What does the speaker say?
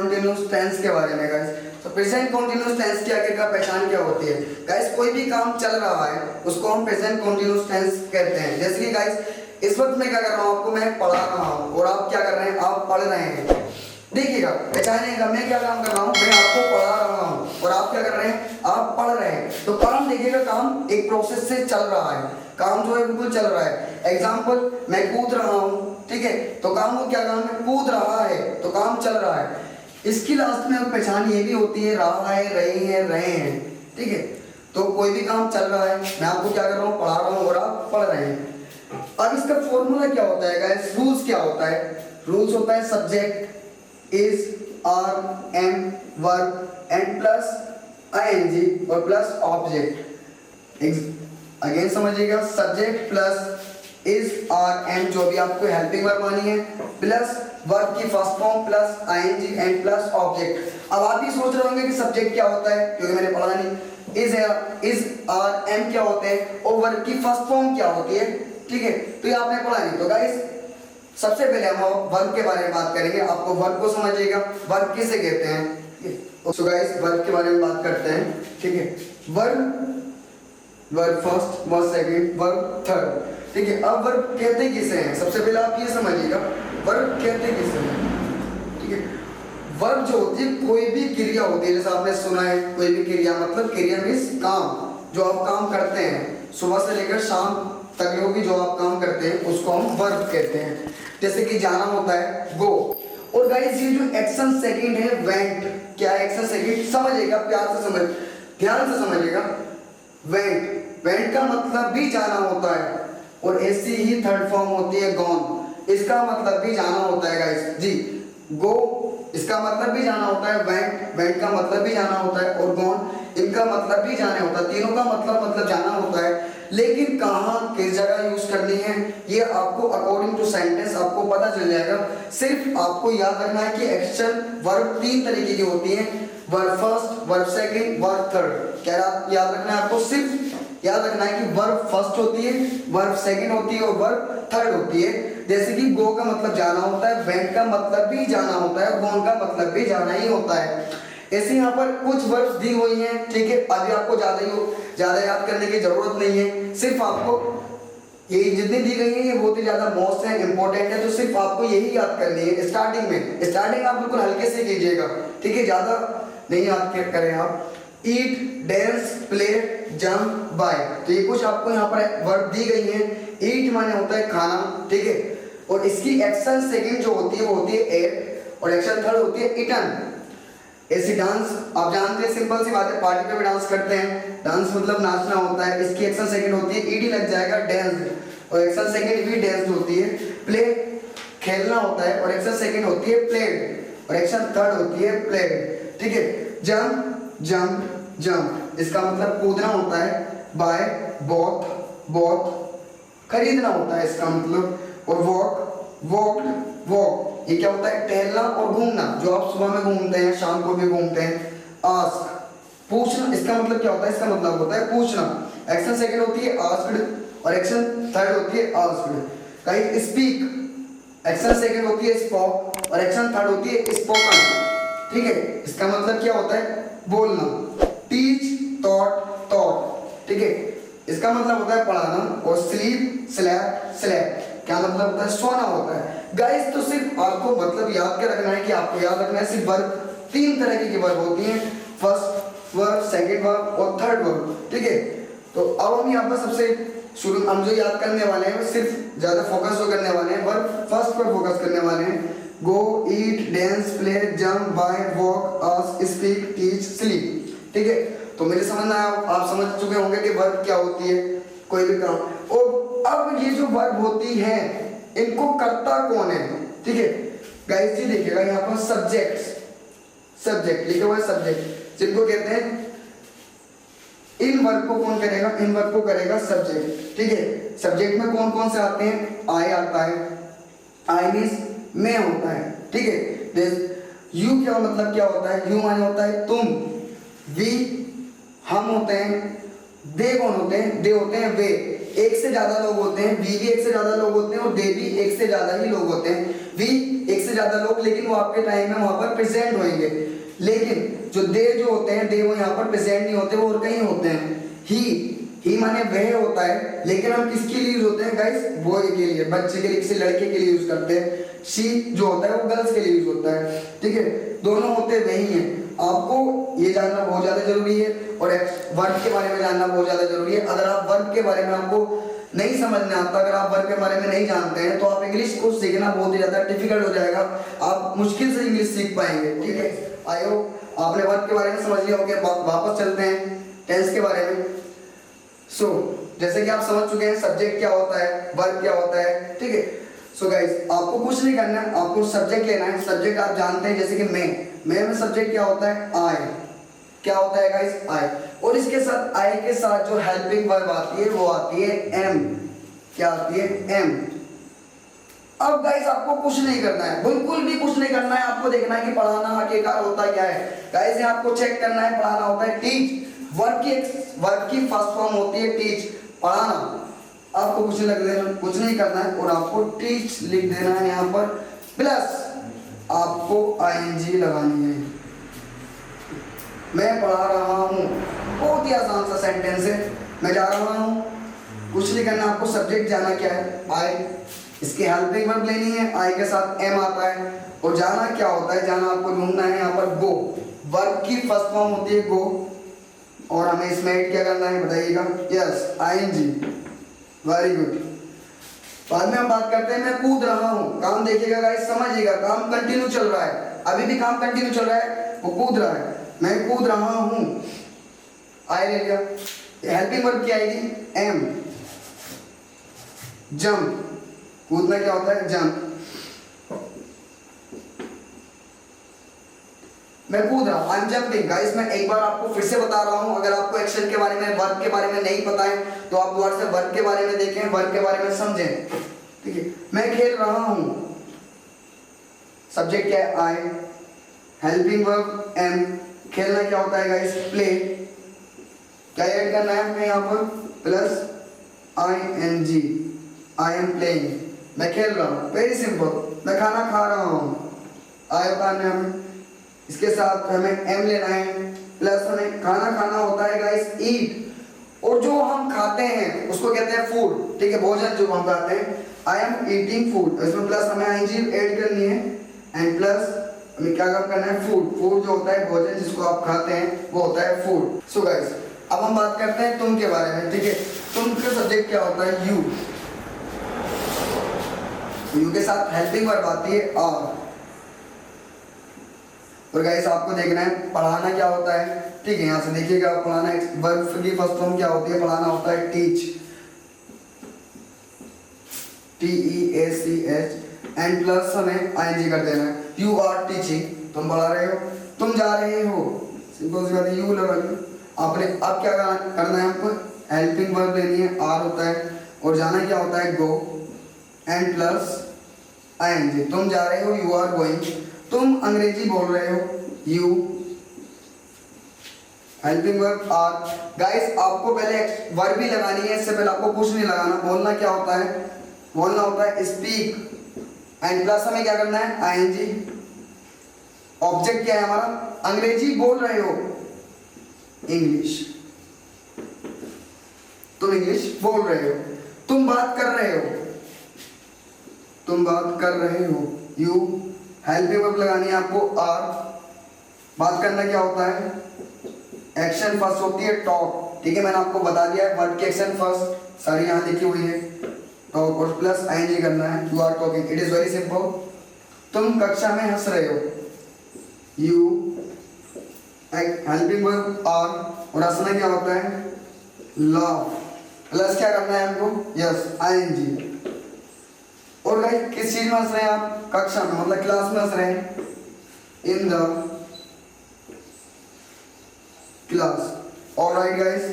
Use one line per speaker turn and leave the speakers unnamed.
Continuous tense के बारे में गाइस। तो प्रेजेंट कंटिन्यूस टेंस की आखिरकार पहचान क्या होती है गाइस? कोई भी काम चल रहा है उसको हम प्रेजेंट कंटिन्यूस टेंस कहते हैं। जैसे कि गाइस इस वक्त मैं क्या कर रहा हूँ, आपको मैं पढ़ा रहा हूँ और आप क्या कर रहे हैं, आप पढ़ रहे हैं। देखिएगा, पहचानिएगा, मैं क्या काम कर रहा हूँ, मैं आपको पढ़ा रहा हूँ और आप क्या कर रहे हैं, आप पढ़ रहे हैं। तो काम देखिएगा, काम एक प्रोसेस से चल रहा है, काम जो है बिल्कुल चल रहा है। एग्जाम्पल, मैं कूद रहा हूँ, ठीक है, तो काम को क्या काम है, कूद रहा है, तो काम चल रहा है। इसकी लास्ट में पहचान ये भी होती है, रहा है, रही है, रहे हैं, ठीक है। तो कोई भी काम चल रहा है, मैं आपको क्या कर रहा हूँ, पढ़ा रहा हूँ और आप पढ़ रहे हैं। अब इसका फॉर्मूला क्या होता है गाइस, रूल्स क्या होता है? रूल्स होता है subject is are am verb and plus ing और प्लस ऑब्जेक्ट। अगेन समझिएगा, subject plus is are am जो भी आपको हेल्पिंग वर्ब मानी है, प्लस वर्ब की first form plus ing and plus object. अब आप भी सोच रहे होंगे कि सब्जेक्ट क्या होता है, क्योंकि मैंने पढ़ा नहीं। is are am क्या होते हैं और वर्ब की फर्स्ट फॉर्म क्या होती है, ठीक है, तो ये आपने पढ़ा नहीं। तो गाइस सबसे पहले हम वर्ब के बारे में बात करेंगे। आपको वर्ब को समझिएगा, वर्ब किसे कहते हैं। सो गाइस वर्ब के बारे में बात करते हैं, ठीक है। Verb first, verb second, verb third, ठीक है। अब वर्ब कहते किसे हैं, सबसे पहले आप ये समझिएगा, वर्ब कहते किसे हैं, ठीक है। वर्ब जो होती है कोई भी क्रिया होती है, जैसे आपने सुना है कोई भी क्रिया, मतलब क्रिया मींस काम, जो आप काम करते हैं सुबह से लेकर शाम तक जो भी जो आप काम करते हैं उसको हम वर्ब कहते हैं। जैसे कि जाना होता है गो, और गाइस ये जो एक्शन सेकंड है वेंट, क्या है एक्शन सेकंड, समझिएगा, प्यार से समझ, ध्यान से समझिएगा। वेंट, वेंट का मतलब भी जाना होता है, और ऐसी ही थर्ड फॉर्म होती है गॉन, इसका मतलब भी जाना होता है गाइस जी। गो इसका मतलब भी जाना होता है, वेंट, वेंट का मतलब भी जाना होता है, और गॉन इनका मतलब भी जाना होता है। तीनों का मतलब जाना होता है, लेकिन कहाँ किस जगह यूज करनी है ये आपको अकॉर्डिंग टू सेंटेंस आपको पता चल जाएगा। सिर्फ आपको याद रखना है कि एक्शन वर्ब तीन तरीके की होती है, verb first, verb second, verb third. क्या याद रखना है आपको? सिर्फ याद रखना है कि वर्ब फर्स्ट होती है, वर्ब सेकंड होती है और वर्ब थर्ड होती है। जैसे कि गो का मतलब जाना होता है, वेंट का मतलब भी जाना होता है, गोन का मतलब भी जाना ही होता है। ऐसे यहाँ पर कुछ वर्ब्स दी हुई हैं, ठीक है। अभी आपको ज्यादा याद करने की जरूरत नहीं है, सिर्फ आपको ये जितनी दी गई है ये बहुत ही ज्यादा मोस्ट है, इंपॉर्टेंट है, तो सिर्फ आपको यही याद करनी है। स्टार्टिंग आप बिल्कुल हल्के से कीजिएगा, ठीक है, ज्यादा नहीं याद करें आप। ईट, डांस, प्ले, जंप, बाय, तो ये कुछ आपको यहाँ पर वर्ब दी गई है। ईट माने होता है खाना, ठीक है, और इसकी एक्शन सेकंड जो होती है वो होती है एट, और एक्शन थर्ड होती है इटन। ऐसी डांस आप जानते हैं, सिंपल सी बात है, पार्टी पे भी डांस करते हैं, डांस मतलब नाचना होता है, इसकी एक्शन सेकंड होती है ईडी लग जाएगा डांस, और एक्शन सेकंड भी डांस होती है। प्ले खेलना होता है, और एक्शन सेकंड होती है प्लेड, और एक्शन थर्ड होती है प्लेड, ठीक है। जंप, जंप, जंप इसका मतलब कूदना होता है। बाय, बॉट, बॉट खरीदना होता है इसका मतलब, और वॉक, वॉक, वॉक ये क्या होता है, टहलना और घूमना, जो आप सुबह में घूमते हैं शाम को भी घूमते हैं। आस्क, पूछना, इसका मतलब क्या होता है, इसका मतलब होता है पूछना। एक्शन सेकंड होती है आस्क्ड, और एक्शन थर्ड होती है आस्क्ड। कहीं स्पीक, एक्शन सेकंड होती है स्पोक, और एक्शन थर्ड होती है स्पोकन, ठीक है, इसका मतलब क्या होता है, बोलना। टीच, टॉट, टॉट, ठीक है, इसका मतलब होता है पढ़ाना। और स्लीप, स्लैप, स्लैप क्या मतलब होता है, सोना होता है। गाइस तो सिर्फ आपको मतलब याद के रखना है कि आपको याद रखना है सिर्फ वर्ब तीन तरह की वर्ब होती हैं, फर्स्ट वर्ब, सेकंड वर्ब और थर्ड वर्ब, ठीक है। तो अब हम यहाँ पर सबसे शुरू हम जो याद करने वाले हैं वो सिर्फ ज्यादा फोकस जो करने वाले हैं वर्ब फर्स्ट पर फोकस करने वाले हैं। Go, eat, dance, play, jump, buy, walk, ask, speak, teach, sleep, ठीक है। तो मेरे समझ में आप समझ चुके होंगे कि वर्ब क्या होती है, कोई भी काम। और अब ये जो वर्ब होती है इनको करता कौन है, ठीक है। गाइस जी देखिएगा यहाँ पर सब्जेक्ट लिखा हुआ है, सब्जेक्ट जिनको कहते हैं, इन वर्ब को कौन करेगा, इन वर्ब को करेगा सब्जेक्ट, ठीक है। सब्जेक्ट में कौन कौन से आते हैं, आई आता है, आई मींस मैं होता है, ठीक है। यू क्या मतलब क्या होता है, यू माने होता है तुम। वी हम होते हैं। दे कौन होते हैं, दे होते हैं वे, एक से ज्यादा लोग होते हैं। वी भी एक से ज्यादा लोग होते हैं, और दे भी एक से ज्यादा ही लोग होते हैं। वी एक से ज्यादा लोग, लेकिन वो आपके टाइम में वहां पर प्रेजेंट होंगे। लेकिन जो दे जो होते हैं, दे वो यहाँ पर प्रेजेंट नहीं होते, वो और कहीं होते हैं। ही माने वह होता है, लेकिन हम किसके लिए यूज होते हैं गाइस? बॉय के लिए, बच्चे के लिए, किसी लड़के के लिए यूज करते हैं। शी जो होता है वो गर्ल्स के लिए यूज होता है, ठीक है। दोनों होते वही हैं। आपको ये जानना बहुत ज्यादा जरूरी है और वर्ब के बारे में जानना बहुत ज्यादा जरूरी है। अगर आप वर्ब के बारे में आपको नहीं समझना आता, अगर आप वर्ब के बारे में नहीं जानते हैं, तो आप इंग्लिश को सीखना बहुत ही ज्यादा डिफिकल्ट हो जाएगा। आप मुश्किल से इंग्लिश सीख पाएंगे, ठीक है। आई होप आपने वर्ब के बारे में समझ लिया होगा। वापस चलते हैं टेंस के बारे में। सो जैसे कि आप समझ चुके हैं सब्जेक्ट क्या होता है, वर्ब क्या होता है, ठीक है। सो गाइस आपको कुछ नहीं करना है, आपको सब्जेक्ट लेना है। सब्जेक्ट आप जानते हैं, जैसे कि मैं में सब्जेक्ट क्या होता है? आई। क्या होता है गाइस? आई। और इसके साथ आई के साथ जो हेल्पिंग वर्ब आती है वो आती है एम। क्या आती है? एम। अब गाइस आपको कुछ नहीं करना है, बिल्कुल भी कुछ नहीं करना है। आपको देखना है कि पढ़ाना आखिरकार होता क्या है। गाइस यहाँ आपको चेक करना है, पढ़ाना होता है टीच। वर्ब की फर्स्ट फॉर्म होती है टीच, पढ़ाना। आपको कुछ नहीं करना है और आपको टीच लिख देना है यहाँ पर, प्लस आपको आईएनजी लगानी है। मैं पढ़ा रहा हूँ, बहुत ही आसान सा सेंटेंस है। मैं जा रहा हूँ, कुछ नहीं करना। आपको सब्जेक्ट जाना क्या है? आई। इसकी हेल्पिंग वर्ब लेनी है, आई के साथ एम आता है। और जाना क्या होता है? जाना आपको ढूंढना है यहाँ पर गो। वर्ब की फर्स्ट फॉर्म होती है गो, और हमें इसमें ऐड क्या करना है बताइएगा? Yes, ING. Very good. बाद में हम बात करते हैं मैं कूद रहा हूँ। काम देखिएगा गाइस, समझिएगा, काम कंटिन्यू चल रहा है, अभी भी काम कंटिन्यू चल रहा है। वो कूद रहा है, मैं कूद रहा हूँ, आई ले लिया। हेल्पिंग वर्ब क्या आएगी? एम। जंप, कूदना क्या होता है? जंप। मैं कूद रहा हूं, आई एम जंपिंग। गाइस मैं एक बार आपको फिर से बता रहा हूं, अगर आपको एक्शन के बारे में, वर्ब के बारे में नहीं पता है तो आप दोबारा से वर्ब के बारे में देखें, वर्ब के बारे में समझें, ठीक है। मैं खेल रहा हूं, सब्जेक्ट क्या है? आई। Helping verb am. खेलना क्या होता है गाइस? प्ले। क्या ऐड करना है हमें यहाँ पर? Plus ING, I am playing. मैं खेल रहा हूँ, वेरी सिंपल। मैं खाना खा रहा हूँ, आई बताना है हमें। इसके साथ हमें एम लेना है, प्लस हमें खाना खाना होता है गाइस ईट। और जो हम खाते हैं उसको कहते हैं फूड, ठीक है, भोजन जो हम खाते हैं। आई एम ईटिंग फूड, इसमें प्लस हमें आईएनजी ऐड करनी है, एंड प्लस हमें क्या काम करना है? फूड। फूड जो होता है भोजन जिसको आप खाते हैं वो होता है फूड। सो गाइस अब हम बात करते हैं तुम के बारे में, ठीक है। तुम का सब्जेक्ट क्या होता है? यू। यू के साथ हेल्पिंग वर्ब आती है आर। और गाइस आपको देखना है पढ़ाना क्या होता है, ठीक है। यहाँ से देखिएगा, पढ़ाना वर्ब की फर्स्ट फॉर्म क्या होती है? पढ़ाना होता है टीच, TEACH, एंड प्लस हमें आईएनजी कर देना है। यू आर टीचिंग, तुम पढ़ा रहे हो, तुम जा रहे हो, सिंपल सी बात है, यू लगा लो आपने। अब क्या करना है आपको? हेल्पिंग वर्ब लेनी है, आर होता है, और जाना क्या होता है? गो, एंड प्लस आईएनजी। तुम जा रहे हो, यू आर गोइंग। तुम अंग्रेजी बोल रहे हो, you. Helping verb are. Guys आपको पहले वर्ब भी लगानी है, इससे पहले आपको कुछ नहीं लगाना। बोलना क्या होता है? बोलना होता है स्पीक, एंड प्लस हमें क्या करना है? आईएनजी। ऑब्जेक्ट क्या है हमारा? अंग्रेजी बोल रहे हो, इंग्लिश। तुम इंग्लिश बोल रहे हो, तुम बात कर रहे हो, तुम बात कर रहे हो, यू। हेल्पिंग वर्ब लगानी है आपको आर। बात करना क्या होता है? एक्शन फर्स्ट होती है टॉक, ठीक है, मैंने आपको बता दिया है वर्ड की एक्शन फर्स्ट सारी यहाँ लिखी हुई है, टॉक, और प्लस आईएनजी करना है। You are talking, it is very simple. तुम कक्षा में हंस रहे हो, यू। हेल्पिंग वर्ब आर, और हंसना क्या होता है? लाफ, प्लस क्या करना है हमको? Yes, ING. और गाइस किस चीज में हंस रहे हैं आप? कक्षा में, मतलब क्लास में हंस रहे हैं, in the class. Alright guys,